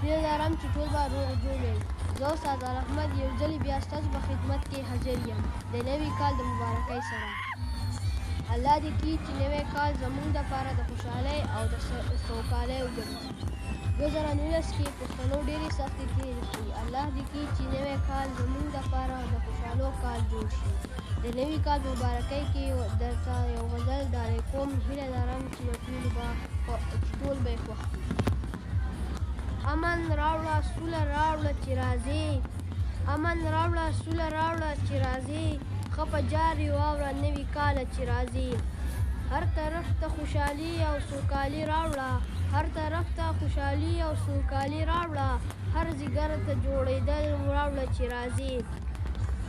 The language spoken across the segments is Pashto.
هیله لرم چې ټول به روغ جوړ وئ. زه استاد احمد یو ځلې بیا ستاسو په خدمت کې حاضر یم د نوي کال د مبارکۍ سره. الله دې کړي چې نوی کال زموږ دپاره د خوشحالۍ او د سوکالۍ وګرځي. 2019 کې پښتنو ډېرې سختۍ تېرې کړي. الله دې کړي چې نوی کال زموږ دپاره د خوشحالو کال جوړ شي. د نوي کال په مبارکۍ کې درته یو غزل ډالۍ کوم. هیله لرم چې ټول به یې خوښ کړي. امن راوړه سوله راوړه چې راځې، امن راوړه سوله راوړه چې راځې، ښه په جاري واوره نوي کاله چې راځي. هر طرف ته خوشحالي او سوکالي راوړه، هر طرف ته خوشحالي او سوکالي راوړه، هر ځیګر ته جوړېدل راوړه چې راځي.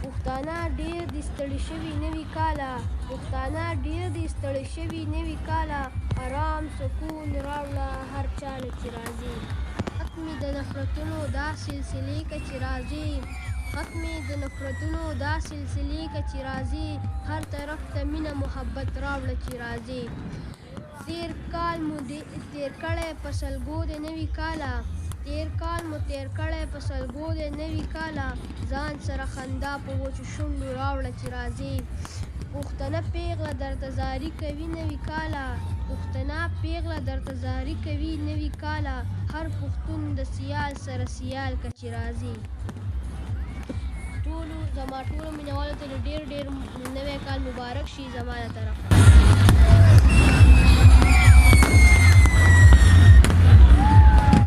پښتانه ډېر دي ستړي شوي نوي کاله، پښتانه ډېر دي ستړي شوي نوي کاله، ارام سکون راوړه هر چاله چې راځي. ختمې د نفرتونو دا سلسلې که چې راځي، ختمې د نفرتونو دا سلسلې که چې راځي، هر طرف ته مینه محبت راوړه چې راځي. تېر کال مو تېر کړی په سلګو د نوي کاله، تېر کال مو تېر کړی په سلګو د نوي کاله، ځان سره خندا په وچو شونډو راوړه چې راځي. پښتنه پیغله درته زاري کوي نوي کاله، پښتنه پیغله درته زاري کوي نوي کاله، هر پښتون د سیال سره سیال که چې راځي. زما ټولو مینهوالو ته ډېر ډېر نوی کال مبارک شي زما له طرفه.